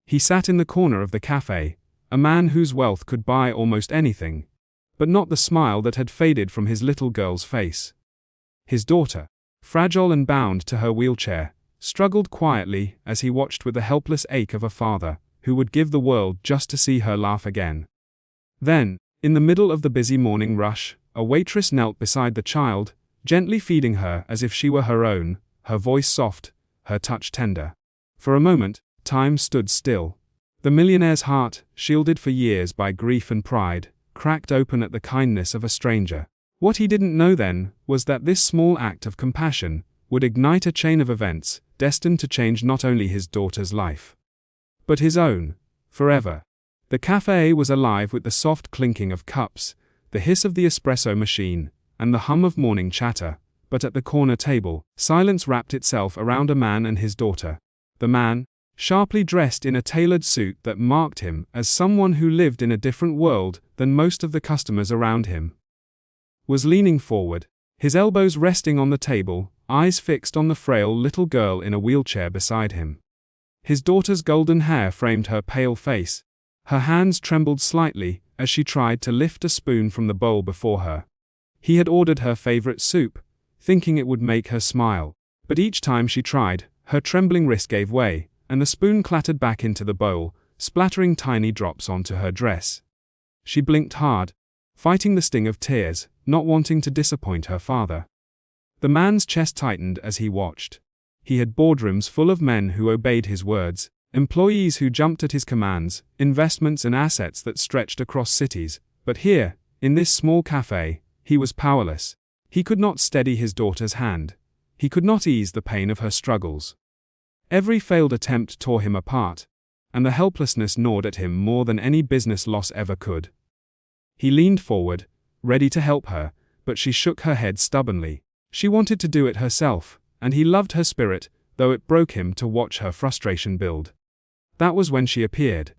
He sat in the corner of the cafe, a man whose wealth could buy almost anything, but not the smile that had faded from his little girl's face. His daughter, fragile and bound to her wheelchair, struggled quietly as he watched with the helpless ache of a father who would give the world just to see her laugh again. Then, in the middle of the busy morning rush, a waitress knelt beside the child, gently feeding her as if she were her own, her voice soft, her touch tender. For a moment, time stood still. The millionaire's heart, shielded for years by grief and pride, cracked open at the kindness of a stranger. What he didn't know then was that this small act of compassion would ignite a chain of events destined to change not only his daughter's life, but his own, forever. The cafe was alive with the soft clinking of cups, the hiss of the espresso machine, and the hum of morning chatter, but at the corner table, silence wrapped itself around a man and his daughter. The man, sharply dressed in a tailored suit that marked him as someone who lived in a different world than most of the customers around him, was leaning forward, his elbows resting on the table, eyes fixed on the frail little girl in a wheelchair beside him. His daughter's golden hair framed her pale face. Her hands trembled slightly as she tried to lift a spoon from the bowl before her. He had ordered her favorite soup, thinking it would make her smile. But each time she tried, her trembling wrist gave way, and the spoon clattered back into the bowl, splattering tiny drops onto her dress. She blinked hard, fighting the sting of tears, not wanting to disappoint her father. The man's chest tightened as he watched. He had boardrooms full of men who obeyed his words, employees who jumped at his commands, investments and assets that stretched across cities. But here, in this small cafe, he was powerless. He could not steady his daughter's hand. He could not ease the pain of her struggles. Every failed attempt tore him apart, and the helplessness gnawed at him more than any business loss ever could. He leaned forward, ready to help her, but she shook her head stubbornly. She wanted to do it herself, and he loved her spirit, though it broke him to watch her frustration build. That was when she appeared.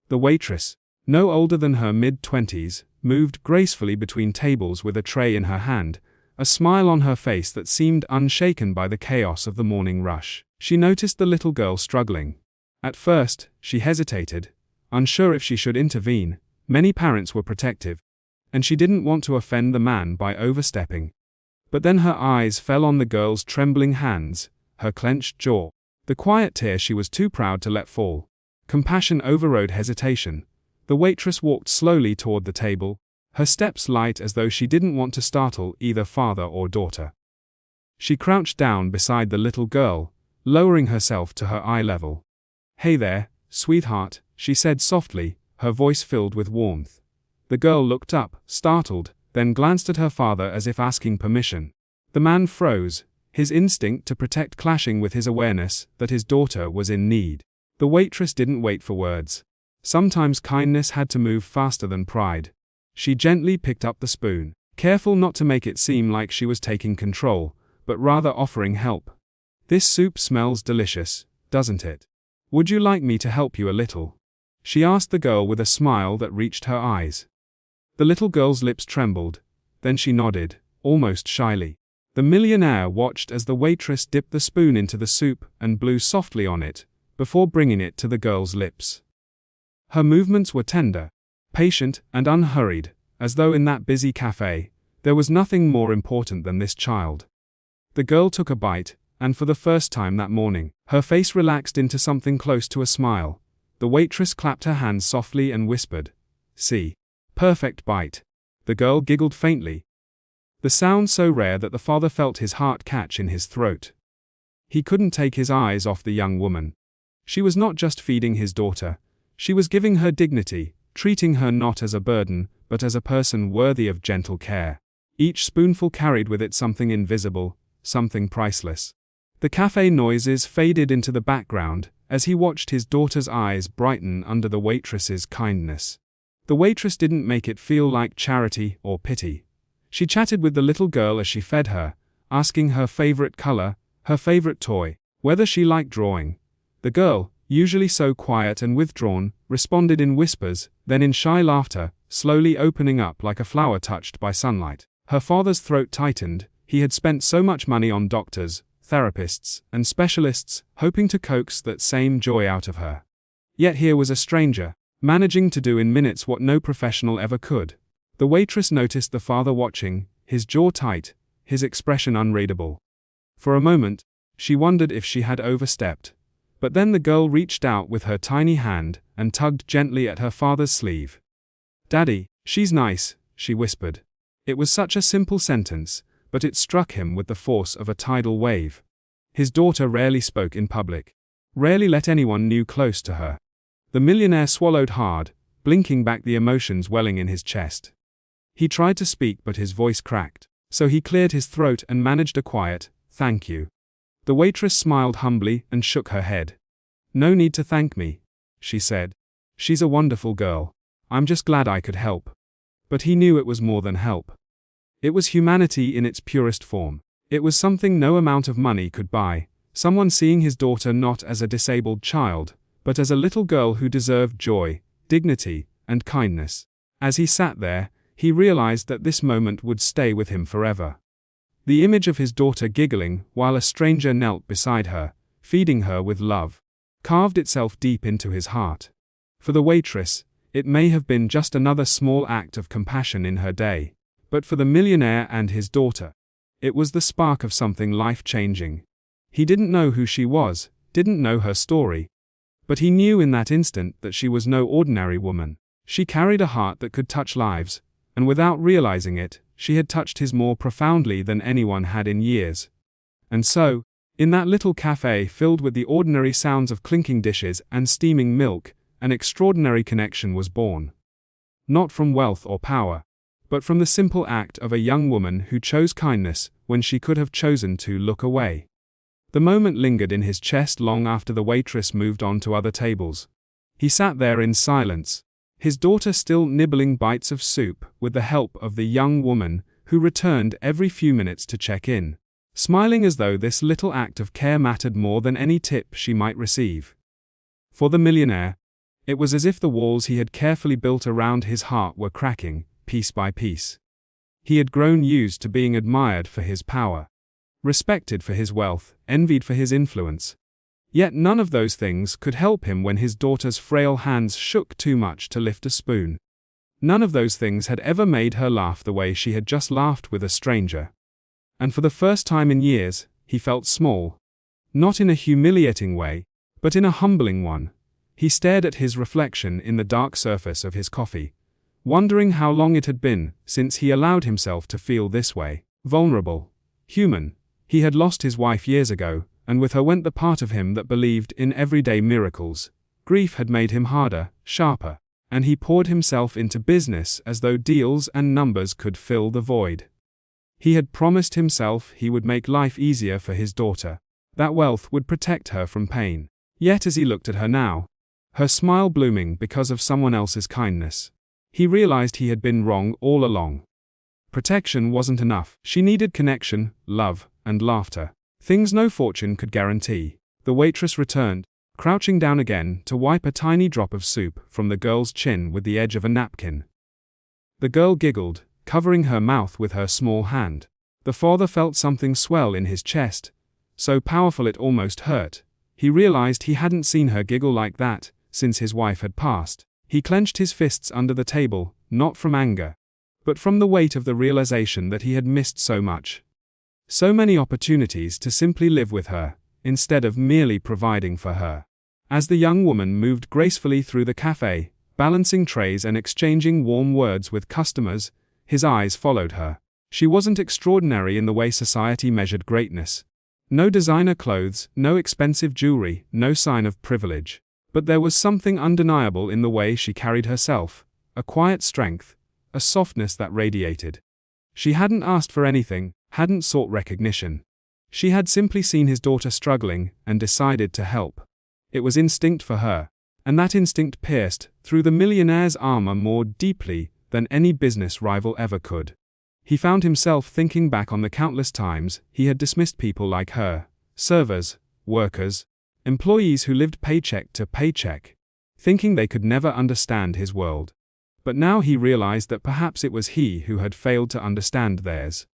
The waitress, no older than her mid-20s, moved gracefully between tables with a tray in her hand, a smile on her face that seemed unshaken by the chaos of the morning rush. She noticed the little girl struggling. At first, she hesitated, unsure if she should intervene. Many parents were protective, and she didn't want to offend the man by overstepping. But then her eyes fell on the girl's trembling hands, her clenched jaw, the quiet tear she was too proud to let fall. Compassion overrode hesitation. The waitress walked slowly toward the table, her steps light as though she didn't want to startle either father or daughter. She crouched down beside the little girl, lowering herself to her eye level. "Hey there, sweetheart," she said softly, her voice filled with warmth. The girl looked up, startled, then glanced at her father as if asking permission. The man froze, his instinct to protect clashing with his awareness that his daughter was in need. The waitress didn't wait for words. Sometimes kindness had to move faster than pride. She gently picked up the spoon, careful not to make it seem like she was taking control, but rather offering help. "This soup smells delicious, doesn't it? Would you like me to help you a little?" she asked the girl with a smile that reached her eyes. The little girl's lips trembled, then she nodded, almost shyly. The millionaire watched as the waitress dipped the spoon into the soup and blew softly on it, before bringing it to the girl's lips. Her movements were tender, patient, and unhurried, as though in that busy cafe, there was nothing more important than this child. The girl took a bite, and for the first time that morning, her face relaxed into something close to a smile. The waitress clapped her hands softly and whispered, "See. Perfect bite." The girl giggled faintly, the sound so rare that the father felt his heart catch in his throat. He couldn't take his eyes off the young woman. She was not just feeding his daughter, she was giving her dignity, treating her not as a burden, but as a person worthy of gentle care. Each spoonful carried with it something invisible, something priceless. The cafe noises faded into the background as he watched his daughter's eyes brighten under the waitress's kindness. The waitress didn't make it feel like charity or pity. She chatted with the little girl as she fed her, asking her favorite color, her favorite toy, whether she liked drawing. The girl, usually so quiet and withdrawn, responded in whispers, then in shy laughter, slowly opening up like a flower touched by sunlight. Her father's throat tightened. He had spent so much money on doctors, therapists, and specialists, hoping to coax that same joy out of her. Yet here was a stranger, managing to do in minutes what no professional ever could. The waitress noticed the father watching, his jaw tight, his expression unreadable. For a moment, she wondered if she had overstepped. But then the girl reached out with her tiny hand and tugged gently at her father's sleeve. "Daddy, she's nice," she whispered. It was such a simple sentence, but it struck him with the force of a tidal wave. His daughter rarely spoke in public, rarely let anyone new close to her. The millionaire swallowed hard, blinking back the emotions welling in his chest. He tried to speak but his voice cracked, so he cleared his throat and managed a quiet, "Thank you." The waitress smiled humbly and shook her head. "No need to thank me," she said. "She's a wonderful girl. I'm just glad I could help." But he knew it was more than help. It was humanity in its purest form. It was something no amount of money could buy, someone seeing his daughter not as a disabled child, but as a little girl who deserved joy, dignity, and kindness. As he sat there, he realized that this moment would stay with him forever. The image of his daughter giggling while a stranger knelt beside her, feeding her with love, carved itself deep into his heart. For the waitress, it may have been just another small act of compassion in her day, but for the millionaire and his daughter, it was the spark of something life-changing. He didn't know who she was, didn't know her story, but he knew in that instant that she was no ordinary woman. She carried a heart that could touch lives, and without realizing it, she had touched his more profoundly than anyone had in years. And so, in that little cafe filled with the ordinary sounds of clinking dishes and steaming milk, an extraordinary connection was born. Not from wealth or power, but from the simple act of a young woman who chose kindness when she could have chosen to look away. The moment lingered in his chest long after the waitress moved on to other tables. He sat there in silence, his daughter still nibbling bites of soup with the help of the young woman who returned every few minutes to check in, smiling as though this little act of care mattered more than any tip she might receive. For the millionaire, it was as if the walls he had carefully built around his heart were cracking, piece by piece. He had grown used to being admired for his power, respected for his wealth, envied for his influence. Yet none of those things could help him when his daughter's frail hands shook too much to lift a spoon. None of those things had ever made her laugh the way she had just laughed with a stranger. And for the first time in years, he felt small. Not in a humiliating way, but in a humbling one. He stared at his reflection in the dark surface of his coffee, wondering how long it had been since he allowed himself to feel this way, vulnerable, human. He had lost his wife years ago, and with her went the part of him that believed in everyday miracles. Grief had made him harder, sharper, and he poured himself into business as though deals and numbers could fill the void. He had promised himself he would make life easier for his daughter, that wealth would protect her from pain. Yet as he looked at her now, her smile blooming because of someone else's kindness, he realized he had been wrong all along. Protection wasn't enough. She needed connection, love, and laughter. Things no fortune could guarantee. The waitress returned, crouching down again to wipe a tiny drop of soup from the girl's chin with the edge of a napkin. The girl giggled, covering her mouth with her small hand. The father felt something swell in his chest, so powerful it almost hurt. He realized he hadn't seen her giggle like that since his wife had passed. He clenched his fists under the table, not from anger, but from the weight of the realization that he had missed so much. So many opportunities to simply live with her, instead of merely providing for her. As the young woman moved gracefully through the cafe, balancing trays and exchanging warm words with customers, his eyes followed her. She wasn't extraordinary in the way society measured greatness. No designer clothes, no expensive jewelry, no sign of privilege. But there was something undeniable in the way she carried herself, a quiet strength, a softness that radiated. She hadn't asked for anything, hadn't sought recognition. She had simply seen his daughter struggling and decided to help. It was instinct for her, and that instinct pierced through the millionaire's armor more deeply than any business rival ever could. He found himself thinking back on the countless times he had dismissed people like her, servers, workers, employees who lived paycheck to paycheck, thinking they could never understand his world. But now he realized that perhaps it was he who had failed to understand theirs.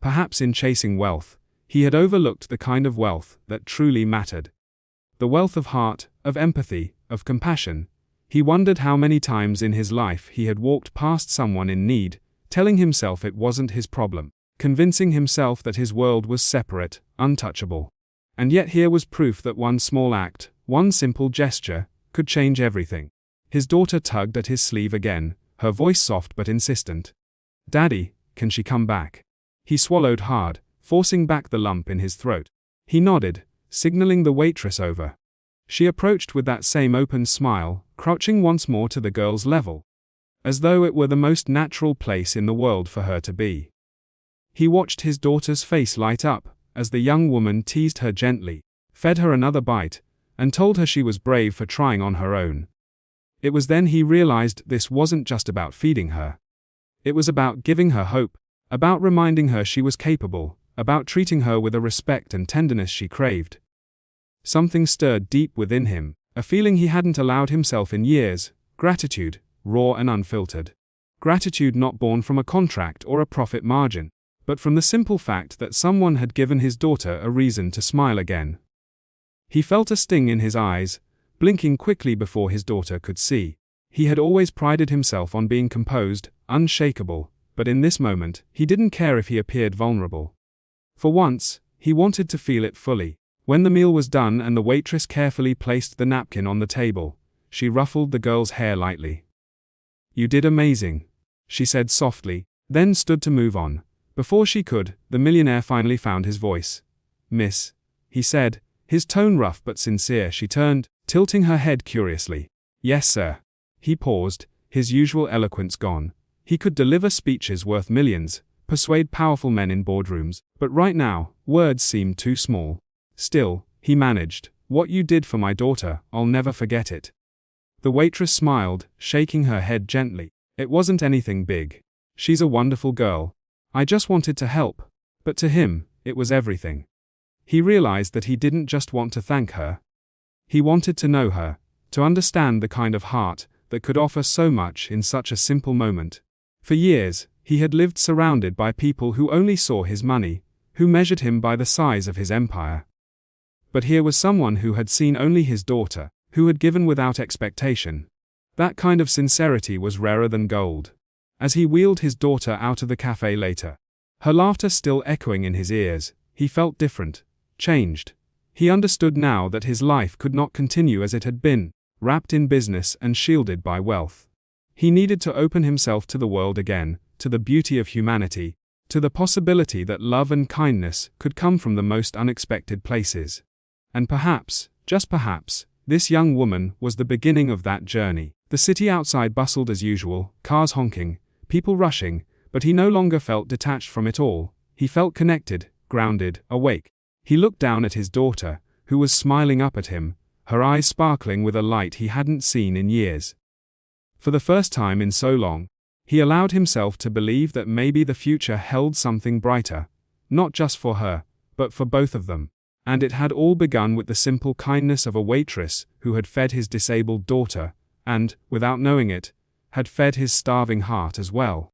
Perhaps in chasing wealth, he had overlooked the kind of wealth that truly mattered. The wealth of heart, of empathy, of compassion. He wondered how many times in his life he had walked past someone in need, telling himself it wasn't his problem, convincing himself that his world was separate, untouchable. And yet here was proof that one small act, one simple gesture, could change everything. His daughter tugged at his sleeve again, her voice soft but insistent. "Daddy, can she come back?" He swallowed hard, forcing back the lump in his throat. He nodded, signaling the waitress over. She approached with that same open smile, crouching once more to the girl's level, as though it were the most natural place in the world for her to be. He watched his daughter's face light up, as the young woman teased her gently, fed her another bite, and told her she was brave for trying on her own. It was then he realized this wasn't just about feeding her. It was about giving her hope, about reminding her she was capable, about treating her with a respect and tenderness she craved. Something stirred deep within him, a feeling he hadn't allowed himself in years, gratitude, raw and unfiltered. Gratitude not born from a contract or a profit margin, but from the simple fact that someone had given his daughter a reason to smile again. He felt a sting in his eyes, blinking quickly before his daughter could see. He had always prided himself on being composed, unshakable, but in this moment, he didn't care if he appeared vulnerable. For once, he wanted to feel it fully. When the meal was done and the waitress carefully placed the napkin on the table, she ruffled the girl's hair lightly. "You did amazing," she said softly, then stood to move on. Before she could, the millionaire finally found his voice. "Miss," he said, his tone rough but sincere. She turned, tilting her head curiously. "Yes, sir." He paused, his usual eloquence gone. He could deliver speeches worth millions, persuade powerful men in boardrooms, but right now, words seemed too small. Still, he managed. "What you did for my daughter, I'll never forget it." The waitress smiled, shaking her head gently. "It wasn't anything big. She's a wonderful girl. I just wanted to help." But to him, it was everything. He realized that he didn't just want to thank her. He wanted to know her, to understand the kind of heart that could offer so much in such a simple moment. For years, he had lived surrounded by people who only saw his money, who measured him by the size of his empire. But here was someone who had seen only his daughter, who had given without expectation. That kind of sincerity was rarer than gold. As he wheeled his daughter out of the cafe later, her laughter still echoing in his ears, he felt different, changed. He understood now that his life could not continue as it had been, wrapped in business and shielded by wealth. He needed to open himself to the world again, to the beauty of humanity, to the possibility that love and kindness could come from the most unexpected places. And perhaps, just perhaps, this young woman was the beginning of that journey. The city outside bustled as usual, cars honking, people rushing, but he no longer felt detached from it all. He felt connected, grounded, awake. He looked down at his daughter, who was smiling up at him, her eyes sparkling with a light he hadn't seen in years. For the first time in so long, he allowed himself to believe that maybe the future held something brighter, not just for her, but for both of them. And it had all begun with the simple kindness of a waitress who had fed his disabled daughter, and, without knowing it, had fed his starving heart as well.